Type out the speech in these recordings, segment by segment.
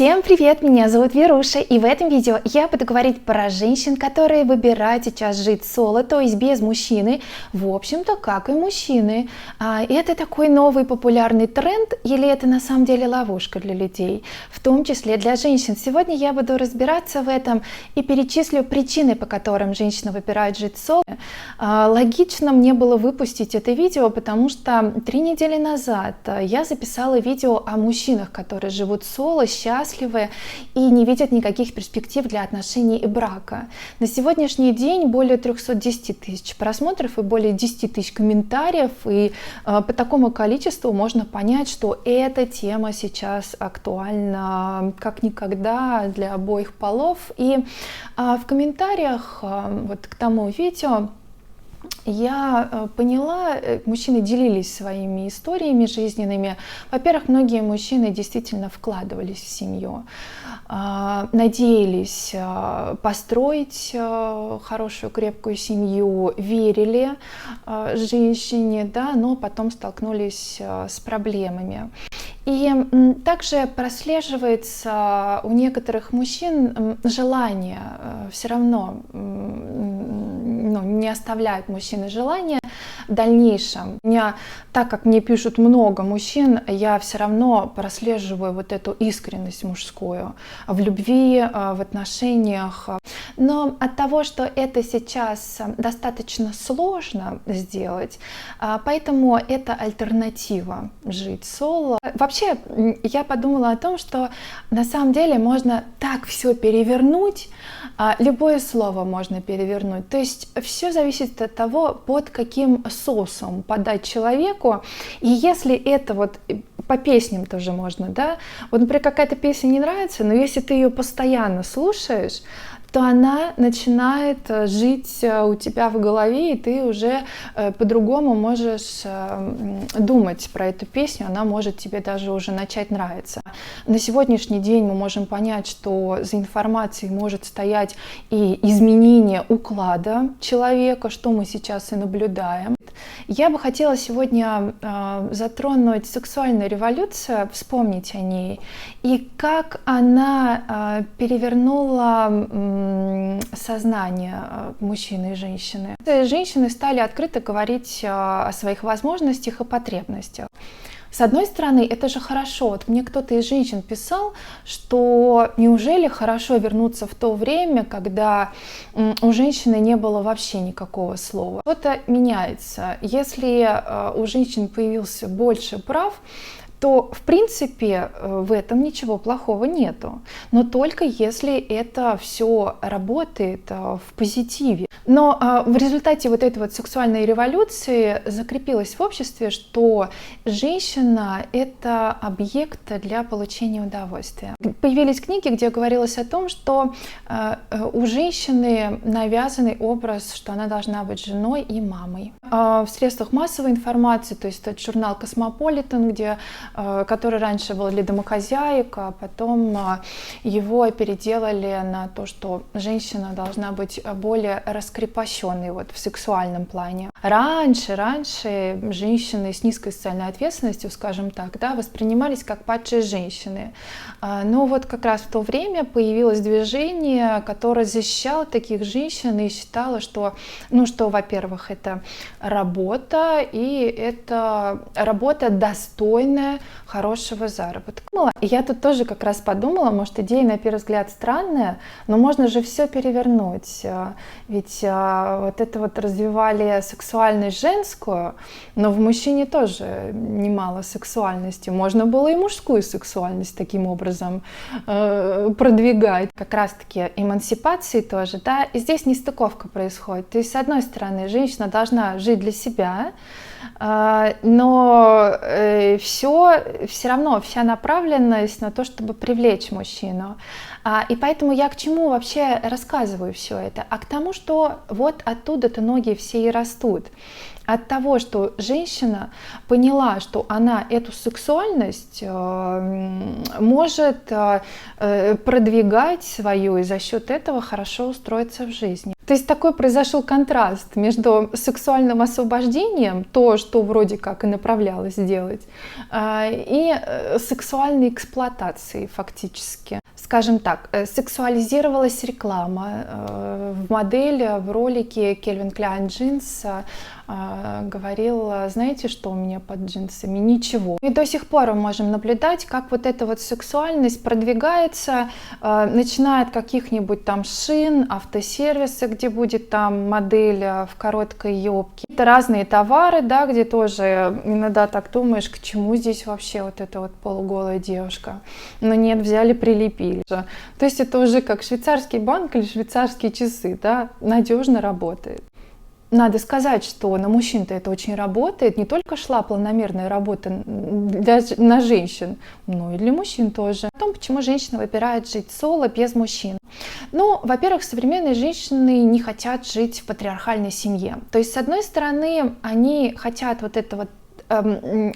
Всем привет, меня зовут Веруша, и в этом видео я буду говорить про женщин, которые выбирают сейчас жить соло, то есть без мужчины, в общем-то, как и мужчины. Это такой новый популярный тренд или это на самом деле ловушка для людей, в том числе для женщин? Сегодня я буду разбираться в этом и перечислю причины, по которым женщины выбирают жить соло. Логично мне было выпустить это видео, потому что 3 недели назад я записала видео о мужчинах, которые живут соло, счастливы и не видят никаких перспектив для отношений и брака. На сегодняшний день более 310 тысяч просмотров и более 10 тысяч комментариев, и по такому количеству можно понять, что эта тема сейчас актуальна как никогда для обоих полов. И в комментариях вот к тому видео я поняла, мужчины делились своими историями жизненными. Во-первых, многие мужчины действительно вкладывались в семью, надеялись построить хорошую, крепкую семью, верили женщине, да, но потом столкнулись с проблемами. И также прослеживается у некоторых мужчин желание все равно, не оставляют мужчины желания в дальнейшем. Так как мне пишут много мужчин, я все равно прослеживаю вот эту искренность мужскую в любви, в отношениях. Но от того, что это сейчас достаточно сложно сделать, поэтому это альтернатива жить соло. Вообще, я подумала о том, что на самом деле можно так все перевернуть, любое слово можно перевернуть. То есть все зависит от того, под каким соусом подать человеку. И если это вот по песням тоже можно, да, вот, например, какая-то песня не нравится, но если ты ее постоянно слушаешь, то она начинает жить у тебя в голове, и ты уже по-другому можешь думать про эту песню, она может тебе даже уже начать нравиться. На сегодняшний день мы можем понять, что за информацией может стоять и изменение уклада человека, что мы сейчас и наблюдаем. Я бы хотела сегодня затронуть сексуальную революцию, вспомнить о ней, и как она перевернула сознание мужчины и женщины. Женщины стали открыто говорить о своих возможностях и потребностях. С одной стороны, это же хорошо. Вот мне кто-то из женщин писал, что неужели хорошо вернуться в то время, когда у женщины не было вообще никакого слова. Что-то меняется. Если у женщин появился больше прав, то в принципе в этом ничего плохого нету. Но только если это все работает в позитиве. Но в результате вот этой вот сексуальной революции закрепилось в обществе, что женщина — это объект для получения удовольствия. Появились книги, где говорилось о том, что у женщины навязанный образ, что она должна быть женой и мамой. В средствах массовой информации, то есть это журнал «Космополитен», который раньше был для домохозяек, а потом его переделали на то, что женщина должна быть более раскрепощенной вот в сексуальном плане. Раньше женщины с низкой социальной ответственностью, скажем так, да, воспринимались как падшие женщины. Но вот как раз в то время появилось движение, которое защищало таких женщин и считало, что, во-первых, это работа, и это работа достойная хорошего заработка. И я тут тоже как раз подумала, может, идея на первый взгляд странная, но можно же все перевернуть. Ведь вот это вот развивали сексуальность женскую, но в мужчине тоже немало сексуальности. Можно было и мужскую сексуальность таким образом продвигать. Как раз-таки эмансипации тоже, да, и здесь нестыковка происходит. То есть, с одной стороны, женщина должна жить для себя, но все равно вся направленность на то, чтобы привлечь мужчину. И поэтому я к чему вообще рассказываю все это? А к тому, что вот оттуда-то ноги все и растут. от того, что женщина поняла, что она эту сексуальность может продвигать свою и за счет этого хорошо устроиться в жизни. То есть такой произошел контраст между сексуальным освобождением, то, что вроде как и направлялось делать, и сексуальной эксплуатацией фактически. Скажем так, сексуализировалась реклама. В модели, в ролике Calvin Klein Jeans говорил: знаете, что у меня под джинсами? Ничего. И до сих пор мы можем наблюдать, как вот эта вот сексуальность продвигается, начиная от каких-нибудь там шин, автосервиса, где будет там модель в короткой юбке. Это разные товары, да, где тоже иногда так думаешь, к чему здесь вообще вот эта вот полуголая девушка. Но нет, взяли, прилепили. То есть это уже как швейцарский банк или швейцарские часы, да, надежно работает. Надо сказать, что на мужчин-то это очень работает. Не только шла планомерная работа на женщин, но и для мужчин тоже. О том, почему женщина выбирает жить соло без мужчин. Ну, во-первых, современные женщины не хотят жить в патриархальной семье. То есть, с одной стороны, они хотят вот это вот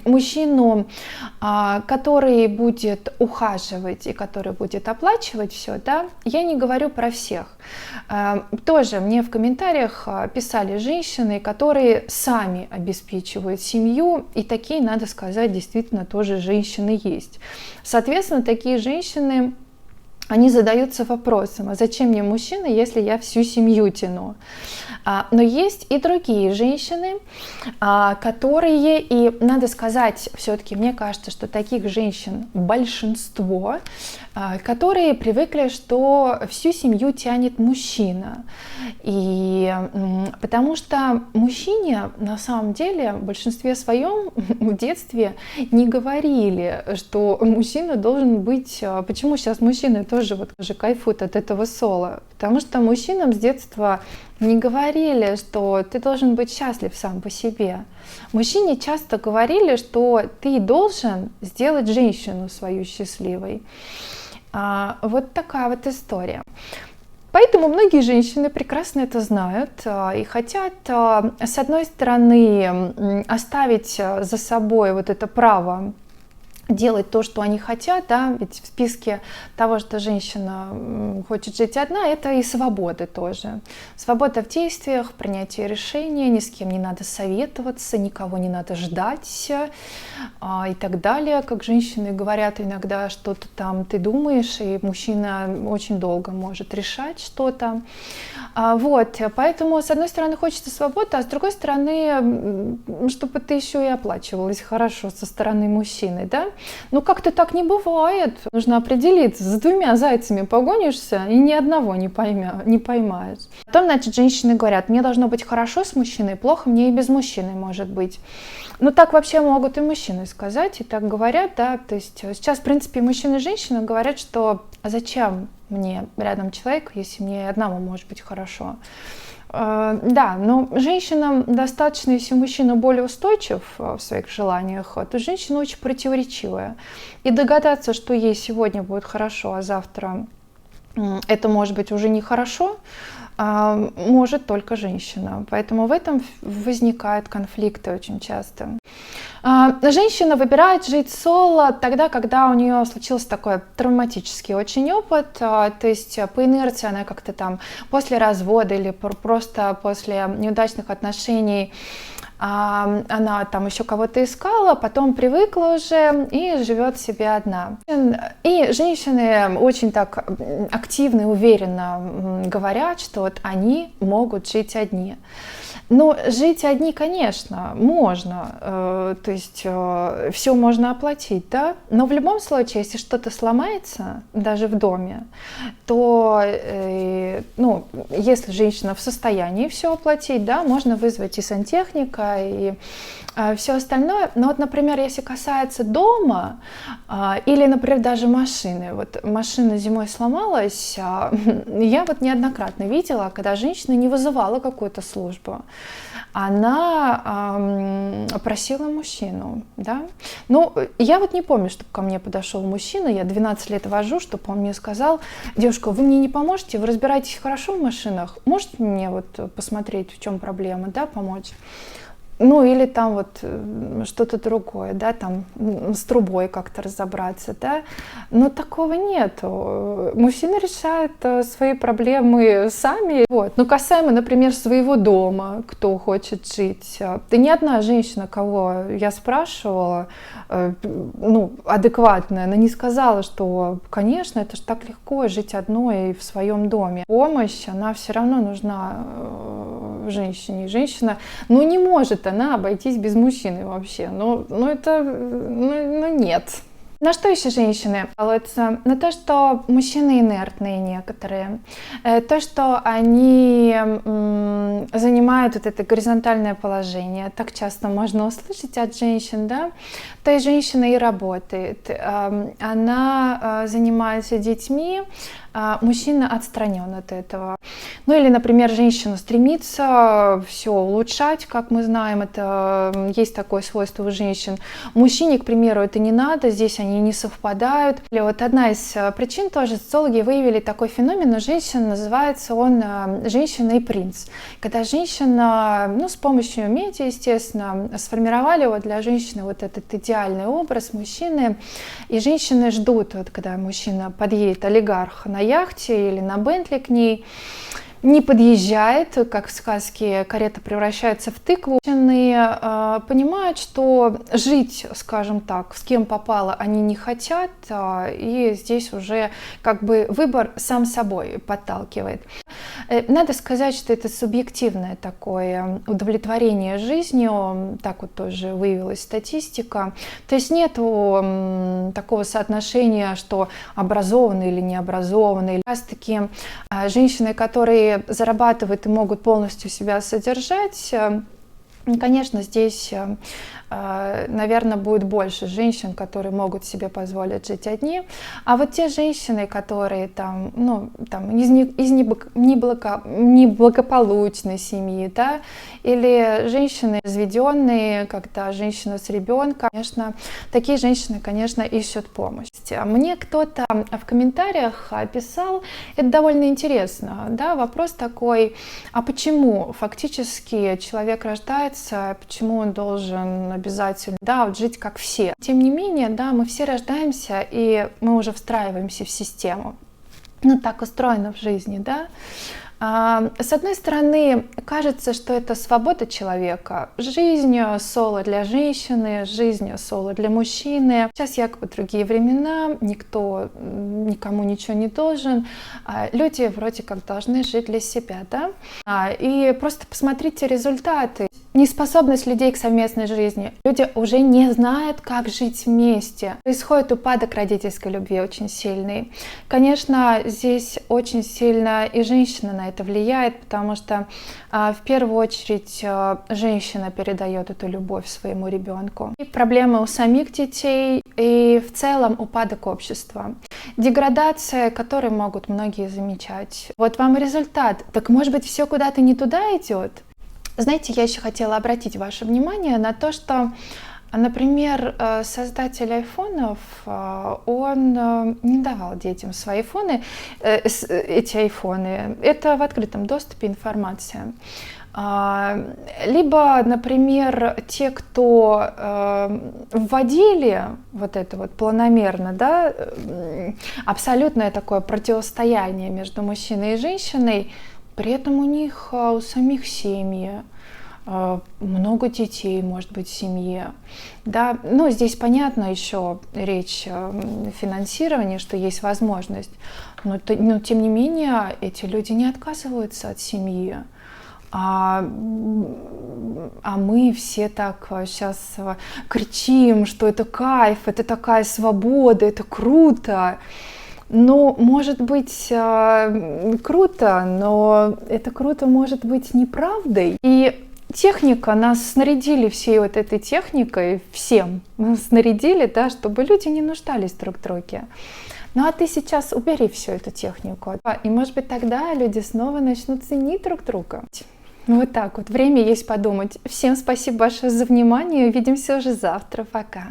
мужчину, который будет ухаживать и который будет оплачивать все, да, я не говорю про всех. Тоже мне в комментариях писали женщины, которые сами обеспечивают семью, и такие, надо сказать, действительно тоже женщины есть. Соответственно, такие женщины, они задаются вопросом: а зачем мне мужчина, если я всю семью тяну? Но есть и другие женщины, которые, и надо сказать, все-таки мне кажется, что таких женщин большинство, которые привыкли, что всю семью тянет мужчина. И потому что мужчине на самом деле в большинстве своем в детстве не говорили, что мужчина должен быть... Почему сейчас мужчины тоже вот уже кайфуют от этого соло? Потому что мужчинам с детства не говорили, что ты должен быть счастлив сам по себе. Мужчине часто говорили, что ты должен сделать женщину свою счастливой. Вот такая вот история. Поэтому многие женщины прекрасно это знают и хотят, с одной стороны, оставить за собой вот это право делать то, что они хотят, да, ведь в списке того, что женщина хочет жить одна, это и свобода тоже. Свобода в действиях, принятие решения, ни с кем не надо советоваться, никого не надо ждать и так далее. Как женщины говорят иногда, что-то там ты думаешь, и мужчина очень долго может решать что-то. Вот, поэтому, с одной стороны, хочется свободы, а с другой стороны, чтобы ты еще и оплачивалась хорошо со стороны мужчины, да? Ну, как-то так не бывает. Нужно определиться, за двумя зайцами погонишься и ни одного не поймаешь. Потом, значит, женщины говорят: мне должно быть хорошо с мужчиной, плохо мне и без мужчины может быть. Ну, так вообще могут и мужчины сказать, и так говорят, да. То есть сейчас, в принципе, мужчины и женщины говорят, что а зачем мне рядом человек, если мне одному может быть хорошо. Да, но женщинам достаточно, если мужчина более устойчив в своих желаниях, то женщина очень противоречивая. И догадаться, что ей сегодня будет хорошо, а завтра это может быть уже нехорошо, может только женщина. Поэтому в этом возникают конфликты очень часто. Женщина выбирает жить соло тогда, когда у нее случился такой травматический очень опыт, то есть по инерции она как-то там после развода или просто после неудачных отношений она там еще кого-то искала, потом привыкла уже и живет себе одна. И женщины очень так активно и уверенно говорят, что вот они могут жить одни. Ну, жить одни, конечно, можно, то есть все можно оплатить, да, но в любом случае, если что-то сломается, даже в доме, то, ну, если женщина в состоянии все оплатить, да, можно вызвать и сантехника, и все остальное. Но вот, например, если касается дома или, например, даже машины, вот машина зимой сломалась, я вот неоднократно видела, когда женщина не вызывала какую-то службу, она просила мужчину, да. Ну, я вот не помню, чтобы ко мне подошел мужчина, я 12 лет вожу, чтобы он мне сказал: девушка, вы мне не поможете, вы разбираетесь хорошо в машинах, можете мне вот посмотреть, в чем проблема, да, помочь? Ну, или там вот что-то другое, да, там с трубой как-то разобраться, да. Но такого нету. Мужчины решают свои проблемы сами. Вот. Но касаемо, например, своего дома, кто хочет жить. Да ни одна женщина, кого я спрашивала, ну, адекватная, она не сказала, что, конечно, это же так легко жить одной в своем доме. Помощь, она все равно нужна женщине. Женщина, ну, не может она обойтись без мужчины вообще. Нет. На что еще женщины жалуются? На то, что мужчины инертные некоторые. То, что они занимают вот это горизонтальное положение. Так часто можно услышать от женщин, да? То есть женщина и работает. Она занимается детьми, мужчина отстранен от этого. Ну или, например, женщина стремится все улучшать, как мы знаем, это есть такое свойство у женщин. Мужчине, к примеру, это не надо, здесь они не совпадают. Или вот одна из причин тоже социологи выявили такой феномен у женщин, называется он «женщина и принц». Когда женщина, ну, с помощью медиа, естественно, сформировали вот для женщины вот этот идеальный образ мужчины, и женщины ждут, вот, когда мужчина подъедет, олигарх, на яхте или на Бентли к ней, не подъезжает, как в сказке, карета превращается в тыкву. Женщины понимают, что жить, скажем так, с кем попало, они не хотят, и здесь уже как бы выбор сам собой подталкивает. Надо сказать, что это субъективное такое удовлетворение жизнью, так вот тоже выявилась статистика. То есть нету такого соотношения, что образованные или необразованные. Как раз таки женщины, которые зарабатывают и могут полностью себя содержать, конечно, здесь, наверное, будет больше женщин, которые могут себе позволить жить одни. А вот те женщины, которые там, ну, там из неблагополучной семьи, да, или женщины разведенные, когда женщина с ребенком, конечно, такие женщины, конечно, ищут помощь. Мне кто-то в комментариях писал, это довольно интересно, да, вопрос такой, а почему фактически человек рождается, почему он должен обязательно, да, вот жить как все. Тем не менее, да, мы все рождаемся, и мы уже встраиваемся в систему. Ну, так устроено в жизни, да. С одной стороны, кажется, что это свобода человека. Жизнь соло для женщины, жизнь соло для мужчины. Сейчас якобы другие времена, никто никому ничего не должен. Люди вроде как должны жить для себя, да? И просто посмотрите результаты. Неспособность людей к совместной жизни. Люди уже не знают, как жить вместе. Происходит упадок родительской любви очень сильный. Конечно, здесь очень сильно и женщина на это влияет, потому что в первую очередь женщина передает эту любовь своему ребенку. И проблемы у самих детей, и в целом упадок общества. Деградация, которую могут многие замечать. Вот вам результат. Так может быть, все куда-то не туда идет? Знаете, я еще хотела обратить ваше внимание на то, что, например, создатель айфонов, он не давал детям свои айфоны, эти айфоны. Это в открытом доступе информация. Либо, например, те, кто вводили вот это вот планомерно, да, абсолютное такое противостояние между мужчиной и женщиной, при этом у них у самих семьи, много детей, может быть, в семье. Да? Ну, здесь понятно еще речь о финансировании, что есть возможность, но тем не менее эти люди не отказываются от семьи. А мы все так сейчас кричим, что это кайф, это такая свобода, это круто. Ну, может быть, круто, но это круто может быть неправдой. И техника, нас снарядили всей вот этой техникой, всем снарядили, да, чтобы люди не нуждались друг в друге. Ну а ты сейчас убери всю эту технику, и может быть тогда люди снова начнут ценить друг друга. Вот так вот, время есть подумать. Всем спасибо большое за внимание, увидимся уже завтра, пока.